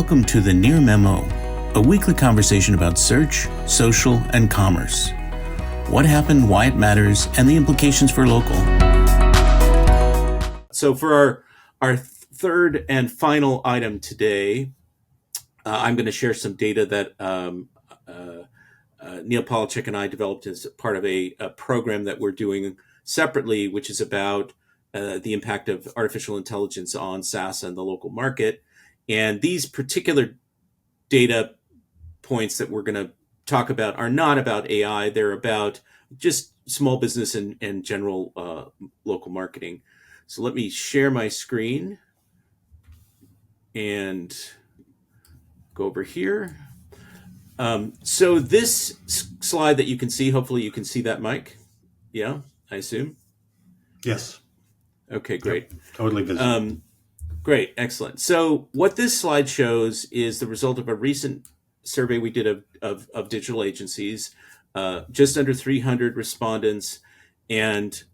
Welcome to the Near Memo, a weekly conversation about search, social, and commerce. What happened, why it matters, and the implications for local. So for our third and final item today, I'm going to share some data that Neil Polachek and I developed as part of a program that we're doing separately, which is about the impact of artificial intelligence on SaaS and the local market. And these particular data points that we're going to talk about are not about AI. They're about just small business and general local marketing. So let me share my screen and go over here. So this slide that you can see, hopefully you can see that, Mike. Yeah, I assume. Yes. Okay, great. Yep, totally visible. Great, excellent. So what this slide shows is the result of a recent survey we did of digital agencies, just under 300 respondents, and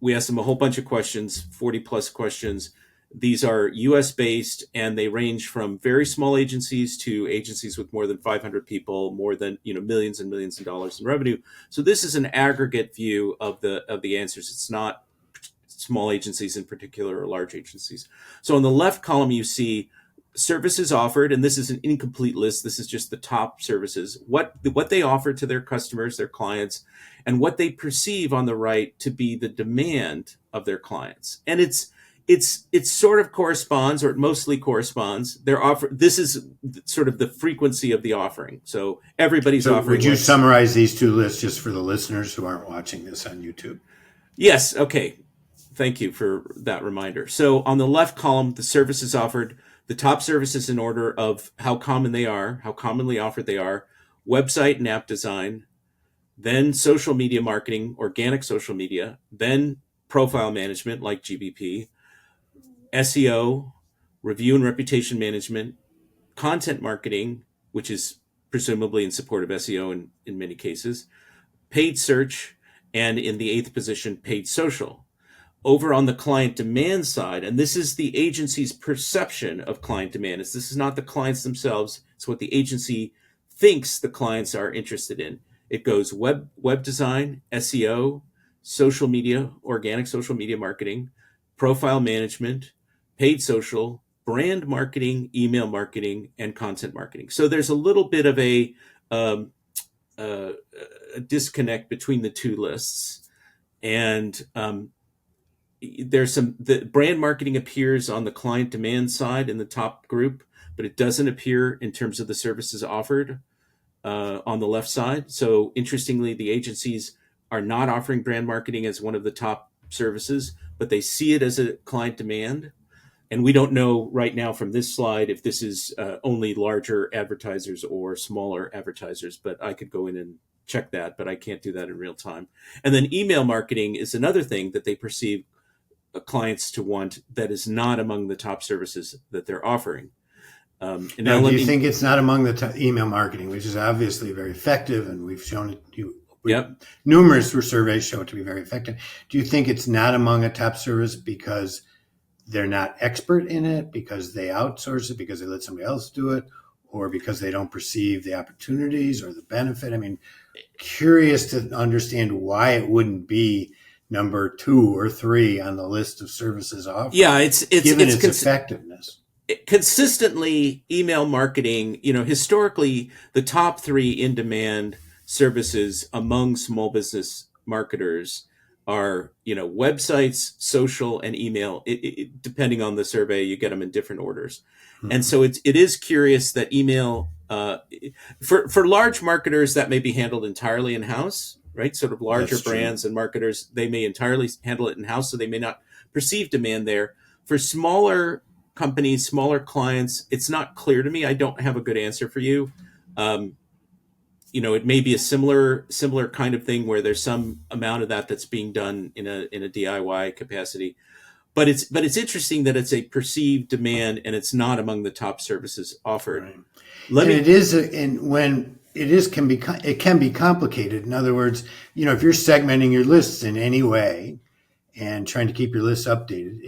we asked them a whole bunch of questions, 40 plus questions. These are US based, and they range from very small agencies to agencies with more than 500 people, more than millions and millions of dollars in revenue. So this is an aggregate view of the answers. It's not small agencies in particular or large agencies. So on the left column, you see services offered, and this is an incomplete list. This is just the top services, what they offer to their customers, their clients, and what they perceive on the right to be the demand of their clients. And it sort of corresponds, or it mostly corresponds. This is sort of the frequency of the offering. So everybody's offering. Would you summarize these two lists just for the listeners who aren't watching this on YouTube? Yes. Okay. Thank you for that reminder. So on the left column, the services offered, the top services in order of how commonly offered they are: website and app design, then social media marketing, organic social media, then profile management like GBP, SEO, review and reputation management, content marketing, which is presumably in support of SEO in many cases, paid search, and in the eighth position, paid social. Over on the client demand side, and this is the agency's perception of client demand. This is not the clients themselves. It's what the agency thinks the clients are interested in. It goes web design, SEO, social media, organic social media marketing, profile management, paid social, brand marketing, email marketing, and content marketing. So there's a little bit of a disconnect between the two lists. And the brand marketing appears on the client demand side in the top group, but it doesn't appear in terms of the services offered on the left side. So interestingly, the agencies are not offering brand marketing as one of the top services, but they see it as a client demand. And we don't know right now from this slide if this is only larger advertisers or smaller advertisers, but I could go in and check that, but I can't do that in real time. And then email marketing is another thing that they perceive clients to want that is not among the top services that they're offering. Now, do you think it's not among the top email marketing, which is obviously very effective, and we've shown it? Yep. Numerous surveys show it to be very effective. Do you think it's not among a top service because they're not expert in it, because they outsource it, because they let somebody else do it, or because they don't perceive the opportunities or the benefit? I mean, curious to understand why it wouldn't be number 2 or 3 on the list of services offered. Yeah, it's given its effectiveness. Consistently, email marketing, historically, the top 3 in-demand services among small business marketers are, websites, social, and email. Depending on the survey, you get them in different orders. Mm-hmm. And so it is curious that email, for large marketers, that may be handled entirely in-house. Right, sort of larger brands and marketers, they may entirely handle it in-house, so they may not perceive demand there. For smaller companies, smaller clients, it's not clear to me. I don't have a good answer for you. It may be a similar kind of thing where there's some amount of that's being done in a DIY capacity. But it's interesting that it's a perceived demand and it's not among the top services offered. Right. It can be complicated. In other words, if you're segmenting your lists in any way and trying to keep your lists updated,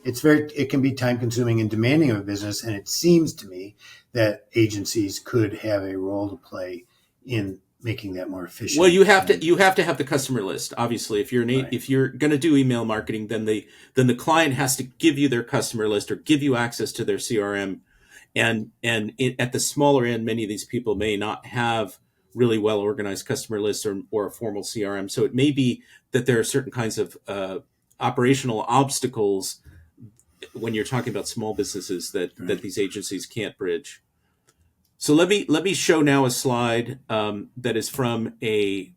it can be time consuming and demanding of a business. And it seems to me that agencies could have a role to play in making that more efficient. Well, you have to have the customer list. Obviously, if Right. if you're going to do email marketing, then the client has to give you their customer list or give you access to their CRM. At the smaller end, many of these people may not have really well organized customer lists or a formal CRM. So it may be that there are certain kinds of operational obstacles when you're talking about small businesses that these agencies can't bridge. So let me show now a slide that is from an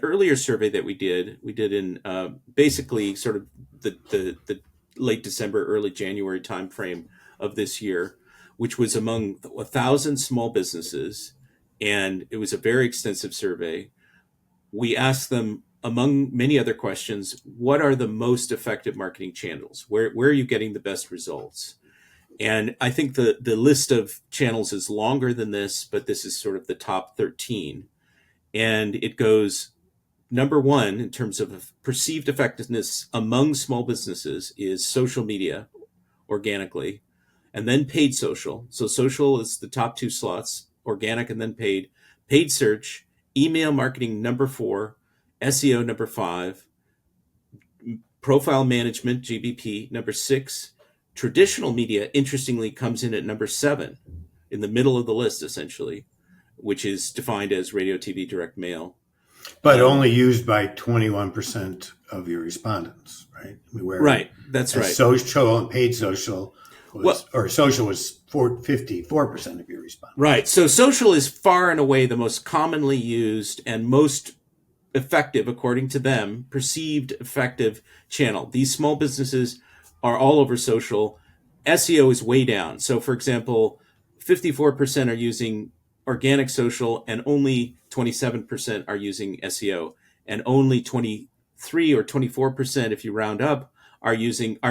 earlier survey that we did. We did in basically sort of the late December, early January timeframe of this year, which was among 1,000 small businesses, and it was a very extensive survey. We asked them, among many other questions, what are the most effective marketing channels? Where are you getting the best results? And I think the list of channels is longer than this, but this is sort of the top 13. And it goes number one in terms of perceived effectiveness among small businesses is social media organically, and then paid social. So social is the top two slots, organic and then paid. Paid search, email marketing number 4, SEO number 5, profile management, GBP, number 6. Traditional media, interestingly, comes in at number 7, in the middle of the list, essentially, which is defined as radio, TV, direct mail. But only used by 21% of your respondents, right? Right, that's right. Social and paid social social was 54% of your respondents. Right. So social is far and away the most commonly used and most effective, according to them, perceived effective channel. These small businesses are all over social. SEO is way down. So, for example, 54% are using organic social and only 27% are using SEO, and only 23 or 24%, if you round up, are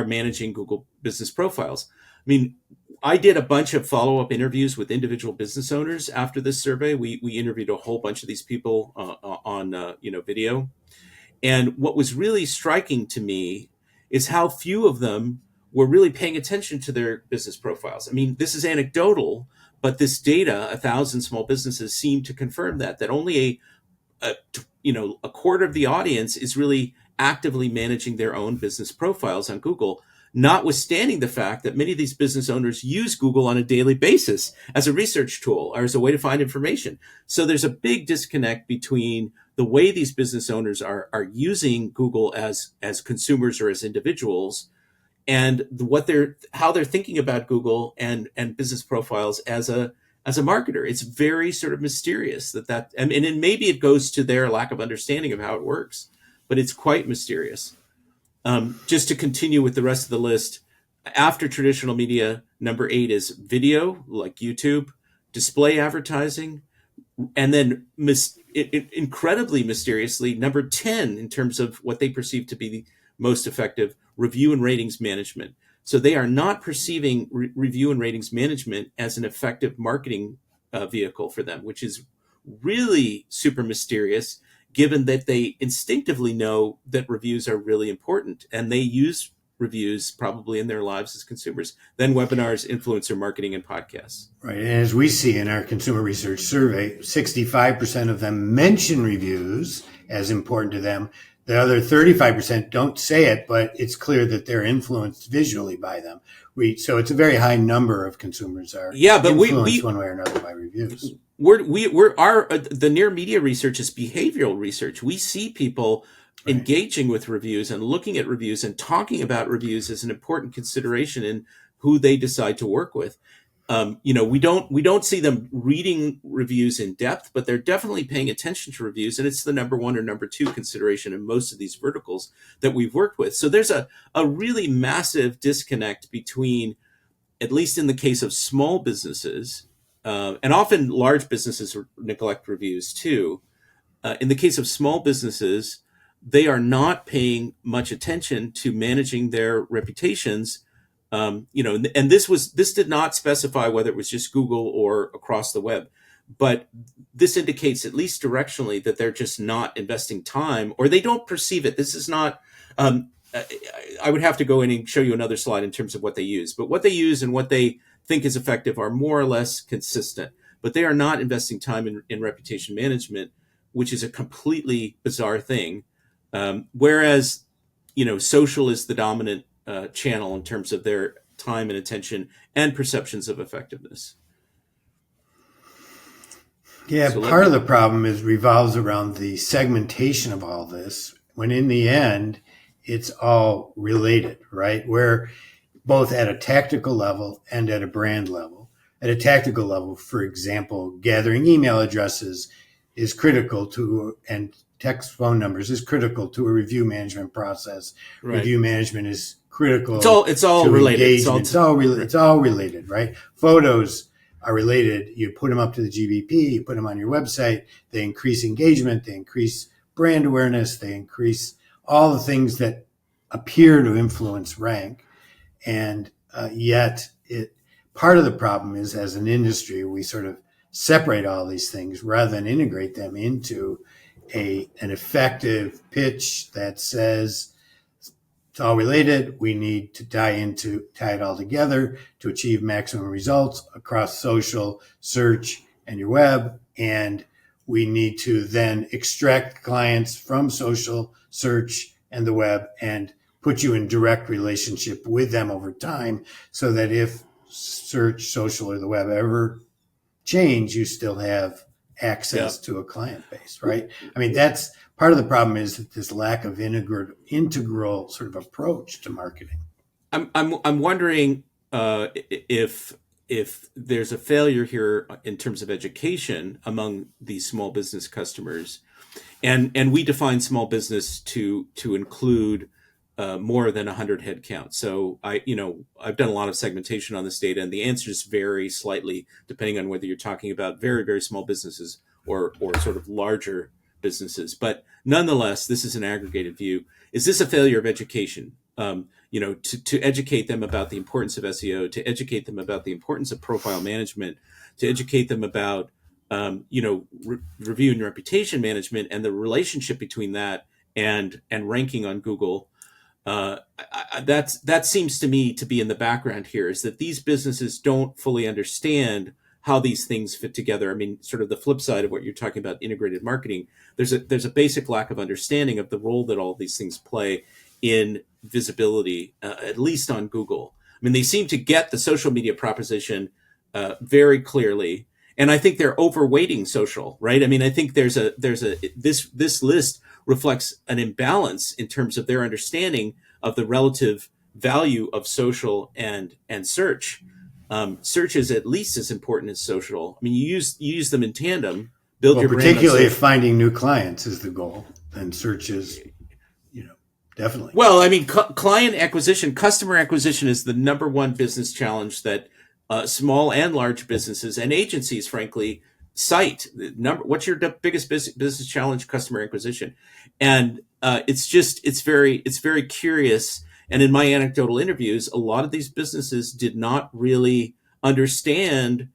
managing Google business profiles. I mean, I did a bunch of follow-up interviews with individual business owners after this survey. We interviewed a whole bunch of these people on video, and what was really striking to me is how few of them were really paying attention to their business profiles. I mean, this is anecdotal, but this data, 1,000 small businesses, seem to confirm that only a quarter of the audience is really actively managing their own business profiles on Google, notwithstanding the fact that many of these business owners use Google on a daily basis as a research tool or as a way to find information. So there's a big disconnect between the way these business owners are using Google as consumers or as individuals, and how they're thinking about Google and business profiles as a marketer. It's very sort of mysterious and maybe it goes to their lack of understanding of how it works, but it's quite mysterious. Just to continue with the rest of the list, after traditional media, number 8 is video, like YouTube, display advertising, and then incredibly mysteriously, number 10 in terms of what they perceive to be the most effective, review and ratings management. So they are not perceiving review and ratings management as an effective marketing vehicle for them, which is really super mysterious, given that they instinctively know that reviews are really important and they use reviews probably in their lives as consumers, then webinars, influencer marketing, and podcasts. Right. And as we see in our consumer research survey, 65% of them mention reviews as important to them. The other 35% don't say it, but it's clear that they're influenced visually by them. So it's a very high number of consumers are influenced one way or another by reviews. The Near Media research is behavioral research. We see people engaging with reviews and looking at reviews and talking about reviews as an important consideration in who they decide to work with. We don't see them reading reviews in depth, but they're definitely paying attention to reviews, and it's the number 1 or number 2 consideration in most of these verticals that we've worked with. So there's a really massive disconnect between, at least in the case of small businesses, and often large businesses neglect reviews too. In the case of small businesses, they are not paying much attention to managing their reputations. And this did not specify whether it was just Google or across the web, but this indicates, at least directionally, that they're just not investing time, or they don't perceive it. This is not I would have to go in and show you another slide in terms of what they use. But what they use and what they think is effective are more or less consistent. But they are not investing time in reputation management, which is a completely bizarre thing. Whereas, social is the dominant channel in terms of their time and attention and perceptions of effectiveness. Yeah, So let part of me, the problem is revolves around the segmentation of all this, when in the end, it's all related, right? Where both at a tactical level and at a brand level. At a tactical level, for example, gathering email addresses is critical to, and text phone numbers is critical to a review management process. right. Review management is It's critical all to related. It's all engagement. It's all related, right? Photos are related. You put them up to the GBP, you put them on your website, they increase engagement, they increase brand awareness, they increase all the things that appear to influence rank. And yet, part of the problem is, as an industry, we sort of separate all these things rather than integrate them into an effective pitch that says it's all related. We need to tie it all together to achieve maximum results across social, search, and your web. And we need to then extract clients from social, search, and the web and put you in direct relationship with them over time, so that if search, social, or the web ever change, you still have yeah. access to a client base, right? I mean, that's part of the problem, is that this lack of integral sort of approach to marketing. I'm wondering if there's a failure here in terms of education among these small business customers, and we define small business to include more than 100 head count. So I've done a lot of segmentation on this data, and the answers vary slightly depending on whether you're talking about very, very small businesses or sort of larger businesses. But nonetheless, this is an aggregated view. Is this a failure of education? To educate them about the importance of SEO, to educate them about the importance of profile management, to educate them about review and reputation management and the relationship between that and ranking on Google. That seems to me to be in the background here, is that these businesses don't fully understand how these things fit together. I mean, sort of the flip side of what you're talking about, integrated marketing. There's a basic lack of understanding of the role that all these things play in visibility, at least on Google. I mean, they seem to get the social media proposition very clearly, and I think they're overweighting social, right? I mean, I think this list reflects an imbalance in terms of their understanding of the relative value of social and search. Search is at least as important as social. I mean, you use them in tandem. Build Well, your brand on particularly if social. finding new clients is the goal, then search is, definitely. Well, I mean, client acquisition, customer acquisition is the number one business challenge that small and large businesses and agencies, frankly, cite. What's your biggest business challenge? Customer acquisition, and it's very curious. And in my anecdotal interviews, a lot of these businesses did not really understand.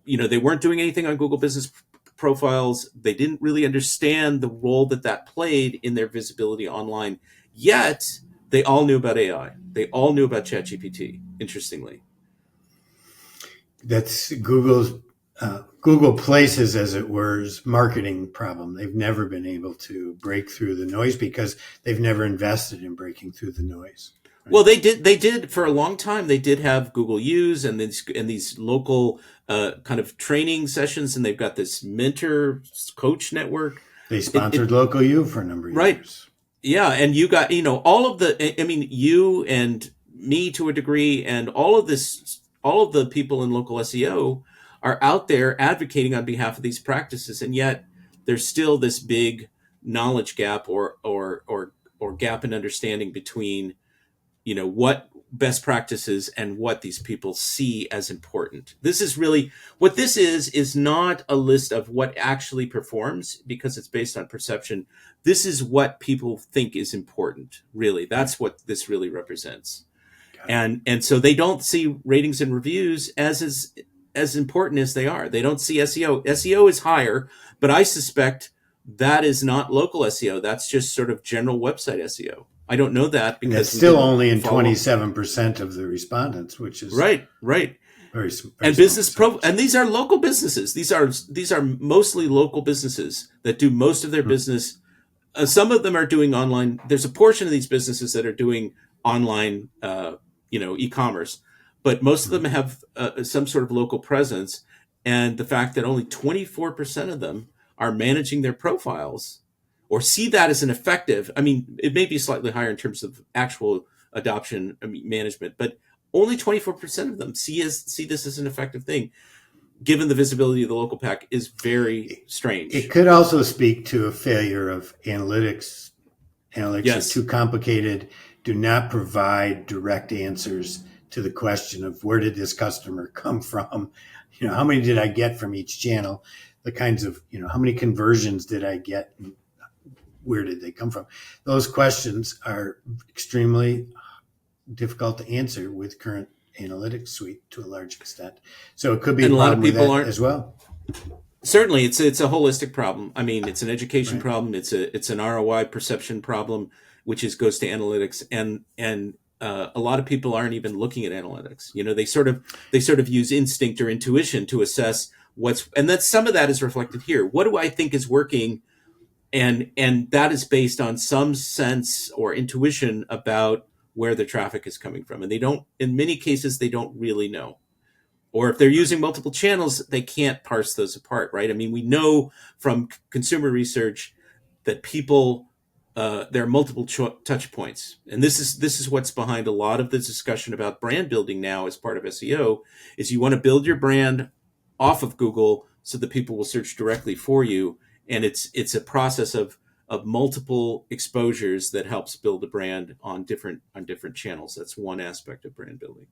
They weren't doing anything on Google Business Profiles. They didn't really understand the role that played in their visibility online. Yet they all knew about AI. They all knew about ChatGPT. Interestingly. That's Google Places, as it were, marketing problem. They've never been able to break through the noise because they've never invested in breaking through the noise. Right? Well, they did for a long time. They did have Google Use and these local kind of training sessions, and they've got this mentor coach network. They sponsored Local U for a number of Right. years. Yeah, and you got all of the. I mean, you and me to a degree, and all of the people in local SEO are out there advocating on behalf of these practices, and yet there's still this big knowledge gap or gap in understanding between what best practices and what these people see as important. This is really what this is not a list of what actually performs, because it's based on perception. This is what people think is important. Really, that's what this really represents. And so they don't see ratings and reviews as important as they are. They don't see SEO. SEO is higher, but I suspect that is not local SEO. That's just sort of general website SEO. I don't know that And because that's we still didn't only in follow- 27% of the respondents, which is right. very, very And and these are local businesses. These are mostly local businesses that do most of their business. Some of them are doing online. There's a portion of these businesses that are doing online, e-commerce, but most of them have some sort of local presence. And the fact that only 24% of them are managing their profiles or see that as an effective. I mean, it may be slightly higher in terms of actual adoption, management, but only 24% of them see this as an effective thing, given the visibility of the local pack, is very strange. It could also speak to a failure of analytics. Analytics Yes. are too complicated, do not provide direct answers to the question of where did this customer come from? How many did I get from each channel? The kinds of, how many conversions did I get? Where did they come from? Those questions are extremely difficult to answer with current analytics suite to a large extent. So it could be And a a lot of problem with people that aren't- as well. Certainly, it's a holistic problem. I mean, it's an education Right. problem. It's an ROI perception problem, which goes to analytics, and a lot of people aren't even looking at analytics. They sort of use instinct or intuition to assess and that some of that is reflected here. What do I think is working, and that is based on some sense or intuition about where the traffic is coming from, and in many cases they don't really know. Or if they're using multiple channels, they can't parse those apart, right? I mean, we know from consumer research that people, there are multiple touch points. And this is what's behind a lot of the discussion about brand building now as part of SEO, is you want to build your brand off of Google so that people will search directly for you. And it's a process of multiple exposures that helps build a brand on different channels. That's one aspect of brand building.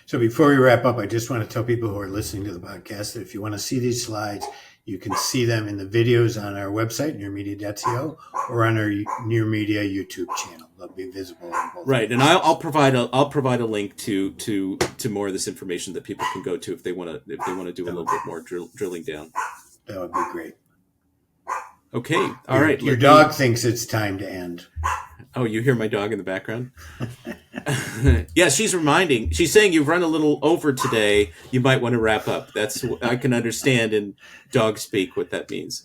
So before we wrap up, I just want to tell people who are listening to the podcast that if you want to see these slides, you can see them in the videos on our website, nearmedia.co, or on our Near Media YouTube channel. They'll be visible on both. Right, and I'll provide a link to more of this information that people can go to if they want to do a little bit more drilling down. That would be great. Okay, all right. Your dog thinks it's time to end. Oh, you hear my dog in the background? Yeah, she's saying you've run a little over today. You might want to wrap up. I can understand in dog speak what that means.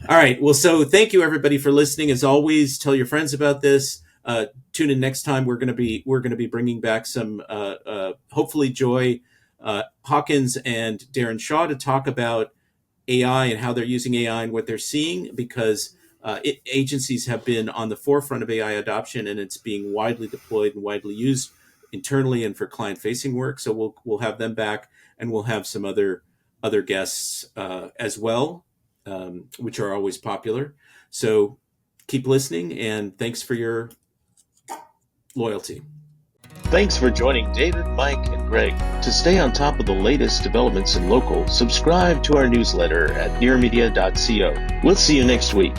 All right. Well, so thank you everybody for listening. As always, tell your friends about this. Tune in next time. We're going to be bringing back some, hopefully Joy Hawkins and Darren Shaw to talk about AI and how they're using AI and what they're seeing, because agencies have been on the forefront of AI adoption, and it's being widely deployed and widely used internally and for client-facing work. So we'll have them back, and we'll have some other guests as well, which are always popular. So keep listening, and thanks for your loyalty. Thanks for joining David, Mike, and Greg. To stay on top of the latest developments in local, subscribe to our newsletter at nearmedia.co. We'll see you next week.